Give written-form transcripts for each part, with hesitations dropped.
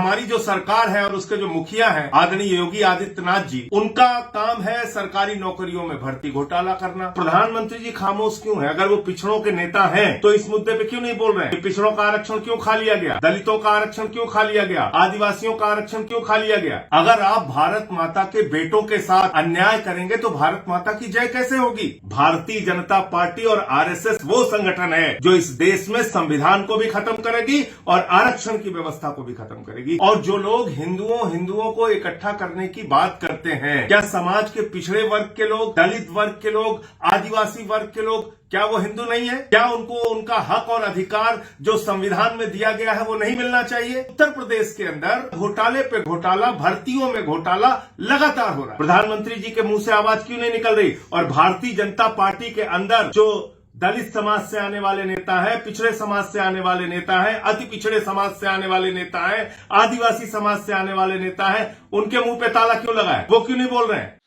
हमारी जो सरकार है और उसके जो मुखिया हैं आदरणीय योगी आदित्यनाथ जी, उनका काम है सरकारी नौकरियों में भर्ती घोटाला करना। प्रधानमंत्री जी खामोश क्यों है? अगर वो पिछड़ों के नेता हैं तो इस मुद्दे पे क्यों नहीं बोल रहे हैं? पिछड़ों का आरक्षण क्यों खा लिया गया? दलितों का आरक्षण क्यों खा लिया गया? आदिवासियों का आरक्षण क्यों खा लिया गया? अगर आप भारत माता के बेटों के साथ अन्याय करेंगे तो भारत माता की जय कैसे होगी? भारतीय जनता पार्टी और आरएसएस वो संगठन है जो इस देश में संविधान को भी खत्म करेगी और आरक्षण की व्यवस्था को भी खत्म करेगी। और जो लोग हिंदुओं को इकट्ठा करने की बात करते हैं, क्या समाज के पिछड़े वर्ग के लोग, दलित वर्ग के लोग, आदिवासी वर्ग के लोग, क्या वो हिंदू नहीं है? क्या उनको उनका हक और अधिकार जो संविधान में दिया गया है वो नहीं मिलना चाहिए? उत्तर प्रदेश के अंदर घोटाले पे घोटाला, भर्तियों में घोटाला लगातार हो रहा है। प्रधानमंत्री जी के मुंह से आवाज क्यों नहीं निकल रही? और भारतीय जनता पार्टी के अंदर जो दलित समाज से आने वाले नेता है, पिछड़े समाज से आने वाले नेता है, अति पिछड़े समाज से आने वाले नेता है, आदिवासी समाज से आने वाले नेता है, उनके मुंह पे ताला क्यों लगा है? वो क्यों नहीं बोल रहे हैं?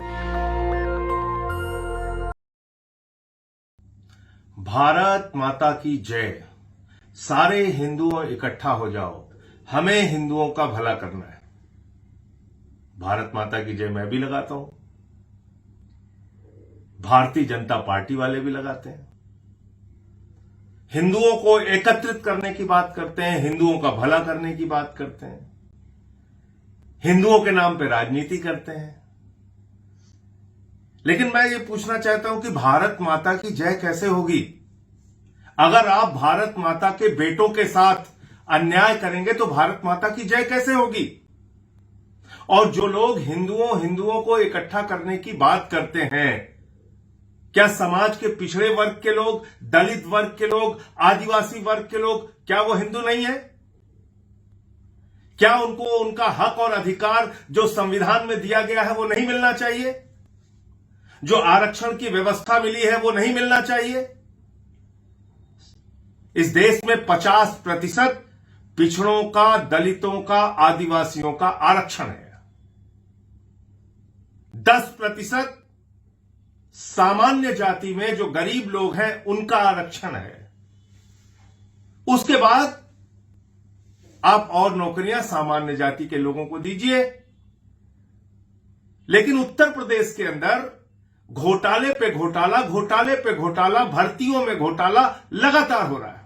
भारत माता की जय। सारे हिंदुओं इकट्ठा हो जाओ, हमें हिंदुओं का भला करना है। भारत माता की जय मैं भी लगाता हूं, भारतीय जनता पार्टी वाले भी लगाते हैं। हिंदुओं को एकत्रित करने की बात करते हैं, हिंदुओं का भला करने की बात करते हैं, हिंदुओं के नाम पे राजनीति करते हैं। लेकिन मैं ये पूछना चाहता हूं कि भारत माता की जय कैसे होगी? अगर आप भारत माता के बेटों के साथ अन्याय करेंगे तो भारत माता की जय कैसे होगी? और जो लोग हिंदुओं को इकट्ठा करने की बात करते हैं, क्या समाज के पिछड़े वर्ग के लोग, दलित वर्ग के लोग, आदिवासी वर्ग के लोग, क्या वो हिंदू नहीं है? क्या उनको उनका हक और अधिकार जो संविधान में दिया गया है वो नहीं मिलना चाहिए? जो आरक्षण की व्यवस्था मिली है वो नहीं मिलना चाहिए? इस देश में 50% पिछड़ों का, दलितों का, आदिवासियों का आरक्षण है। 10% सामान्य जाति में जो गरीब लोग हैं उनका आरक्षण है। उसके बाद आप और नौकरियां सामान्य जाति के लोगों को दीजिए। लेकिन उत्तर प्रदेश के अंदर घोटाले पे घोटाला, घोटाले पे घोटाला, भर्तियों में घोटाला लगातार हो रहा है।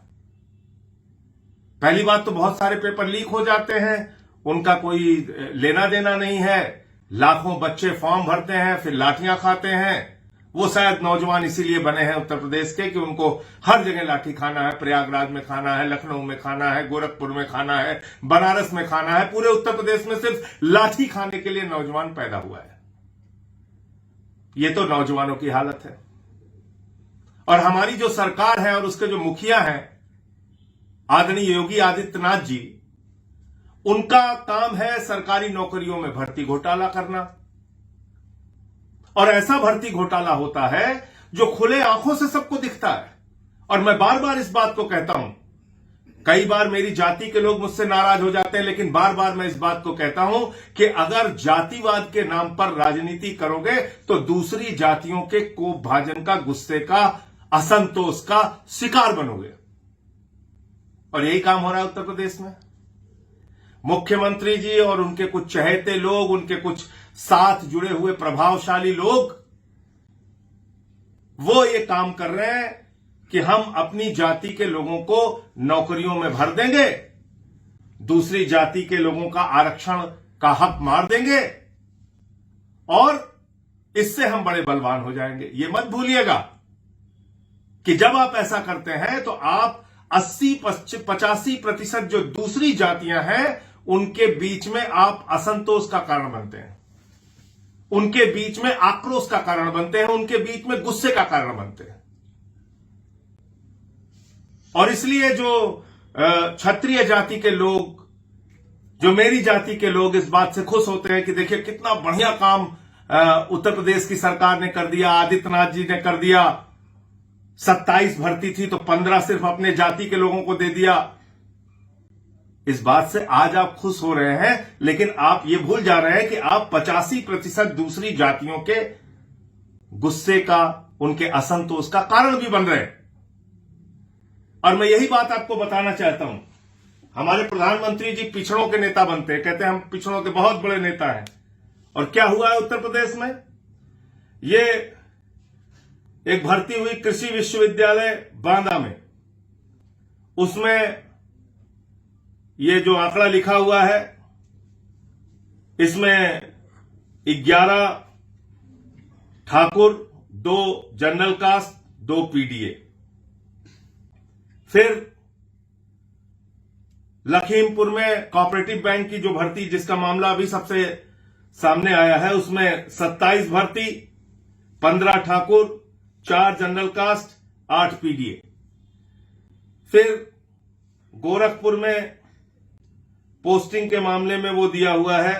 पहली बात तो बहुत सारे पेपर लीक हो जाते हैं, उनका कोई लेना देना नहीं है। लाखों बच्चे फॉर्म भरते हैं, फिर लाठियां खाते हैं। वो शायद नौजवान इसीलिए बने हैं उत्तर प्रदेश के कि उनको हर जगह लाठी खाना है। प्रयागराज में खाना है, लखनऊ में खाना है, गोरखपुर में खाना है, बनारस में खाना है। पूरे उत्तर प्रदेश में सिर्फ लाठी खाने के लिए नौजवान पैदा हुआ है। ये तो नौजवानों की हालत है। और हमारी जो सरकार है और उसके जो मुखिया हैं आदरणीय योगी आदित्यनाथ जी, उनका काम है सरकारी नौकरियों में भर्ती घोटाला करना। और ऐसा भर्ती घोटाला होता है जो खुले आंखों से सबको दिखता है। और मैं बार बार इस बात को कहता हूं, कई बार मेरी जाति के लोग मुझसे नाराज हो जाते हैं, लेकिन बार बार मैं इस बात को कहता हूं कि अगर जातिवाद के नाम पर राजनीति करोगे तो दूसरी जातियों के कोप भाजन का, गुस्से का, असंतोष का शिकार बनोगे। और यही काम हो रहा है उत्तर प्रदेश में। मुख्यमंत्री जी और उनके कुछ चहेते लोग, उनके कुछ साथ जुड़े हुए प्रभावशाली लोग, वो ये काम कर रहे हैं कि हम अपनी जाति के लोगों को नौकरियों में भर देंगे, दूसरी जाति के लोगों का आरक्षण का हक मार देंगे और इससे हम बड़े बलवान हो जाएंगे। ये मत भूलिएगा कि जब आप ऐसा करते हैं तो आप 80-85% जो दूसरी जातियां हैं उनके बीच में आप असंतोष का कारण बनते हैं, उनके बीच में आक्रोश का कारण बनते हैं, उनके बीच में गुस्से का कारण बनते हैं। और इसलिए जो क्षत्रिय जाति के लोग, जो मेरी जाति के लोग इस बात से खुश होते हैं कि देखिए कितना बढ़िया काम उत्तर प्रदेश की सरकार ने कर दिया, आदित्यनाथ जी ने कर दिया। 27 भर्ती थी तो 15 सिर्फ अपने जाति के लोगों को दे दिया। इस बात से आज आप खुश हो रहे हैं, लेकिन आप ये भूल जा रहे हैं कि आप 85% दूसरी जातियों के गुस्से का, उनके असंतोष का कारण भी बन रहे हैं। और मैं यही बात आपको बताना चाहता हूं। हमारे प्रधानमंत्री जी पिछड़ों के नेता बनते हैं, कहते हैं हम पिछड़ों के बहुत बड़े नेता हैं। और क्या हुआ है उत्तर प्रदेश में? ये एक भर्ती हुई कृषि विश्वविद्यालय बांदा में, उसमें ये जो आंकड़ा लिखा हुआ है, इसमें 11 ठाकुर, 2 जनरल कास्ट, 2 पीडीए। फिर लखीमपुर में कोऑपरेटिव बैंक की जो भर्ती, जिसका मामला अभी सबसे सामने आया है, उसमें 27 भर्ती, 15 ठाकुर, 4 जनरल कास्ट, 8 पीडीए। फिर गोरखपुर में पोस्टिंग के मामले में वो दिया हुआ है,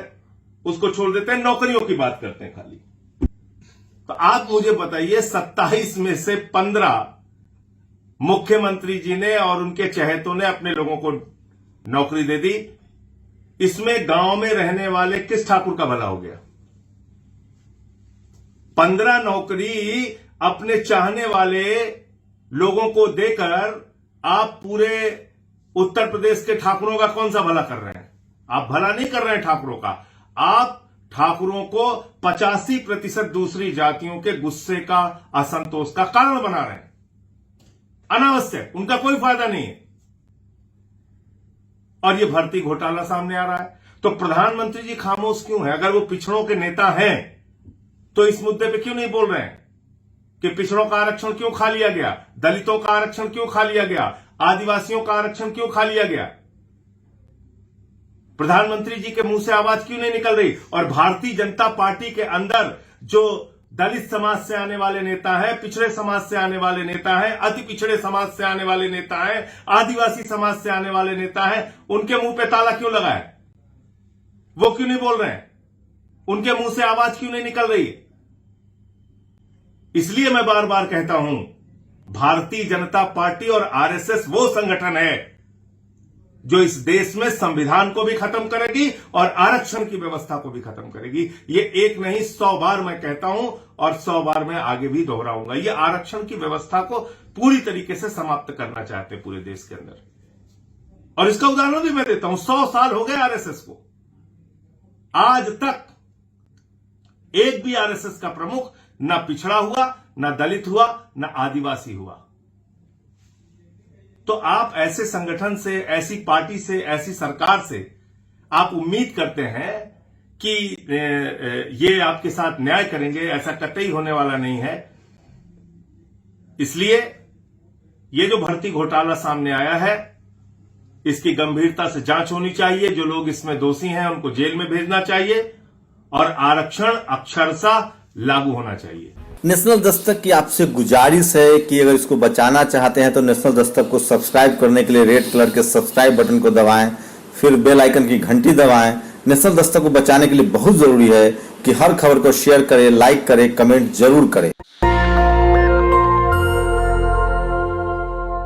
उसको छोड़ देते हैं, नौकरियों की बात करते हैं खाली। तो आप मुझे बताइए, 27 में से 15 मुख्यमंत्री जी ने और उनके चहेतों ने अपने लोगों को नौकरी दे दी। इसमें गांव में रहने वाले किस ठाकुर का भला हो गया? 15 नौकरी अपने चाहने वाले लोगों को देकर आप पूरे उत्तर प्रदेश के ठाकुरों का कौन सा भला कर रहे हैं? आप भला नहीं कर रहे हैं ठाकुरों का, आप ठाकुरों को 85% दूसरी जातियों के गुस्से का, असंतोष का कारण बना रहे हैं। अनावश्यक, उनका कोई फायदा नहीं है। और ये भर्ती घोटाला सामने आ रहा है। तो प्रधानमंत्री जी खामोश क्यों है? अगर वो पिछड़ों के नेता हैं तो इस मुद्दे पे क्यों नहीं बोल रहे हैं कि पिछड़ों का आरक्षण क्यों खा लिया गया, दलितों का आरक्षण क्यों खा लिया गया, आदिवासियों का आरक्षण क्यों खा लिया गया? प्रधानमंत्री जी के मुंह से आवाज क्यों नहीं निकल रही? और भारतीय जनता पार्टी के अंदर जो दलित समाज से आने वाले नेता है, पिछड़े समाज से आने वाले नेता है, अति पिछड़े समाज से आने वाले नेता है, आदिवासी समाज से आने वाले नेता है, उनके मुंह पे ताला क्यों लगा है? वो क्यों नहीं बोल रहे हैं? उनके मुंह से आवाज क्यों नहीं निकल रही? इसलिए मैं बार बार कहता हूं, भारतीय जनता पार्टी और आरएसएस वो संगठन है जो इस देश में संविधान को भी खत्म करेगी और आरक्षण की व्यवस्था को भी खत्म करेगी। ये एक नहीं 100 बार मैं कहता हूं और 100 बार मैं आगे भी दोहराऊंगा। ये आरक्षण की व्यवस्था को पूरी तरीके से समाप्त करना चाहते हैं पूरे देश के अंदर। और इसका उदाहरण भी मैं देता हूं, 100 साल हो गए आरएसएस को, आज तक एक भी आरएसएस का प्रमुख ना पिछड़ा हुआ, ना दलित हुआ, ना आदिवासी हुआ। तो आप ऐसे संगठन से, ऐसी पार्टी से, ऐसी सरकार से आप उम्मीद करते हैं कि ये आपके साथ न्याय करेंगे, ऐसा कतई होने वाला नहीं है। इसलिए ये जो भर्ती घोटाला सामने आया है, इसकी गंभीरता से जांच होनी चाहिए। जो लोग इसमें दोषी हैं उनको जेल में भेजना चाहिए और आरक्षण अक्षरशः लागू होना चाहिए। नेशनल दस्तक की आपसे गुजारिश है कि अगर इसको बचाना चाहते हैं तो नेशनल दस्तक को सब्सक्राइब करने के लिए रेड कलर के सब्सक्राइब बटन को दबाएं, फिर बेल आइकन की घंटी दबाएं। नेशनल दस्तक को बचाने के लिए बहुत जरूरी है कि हर खबर को शेयर करें, लाइक करें, कमेंट जरूर करें।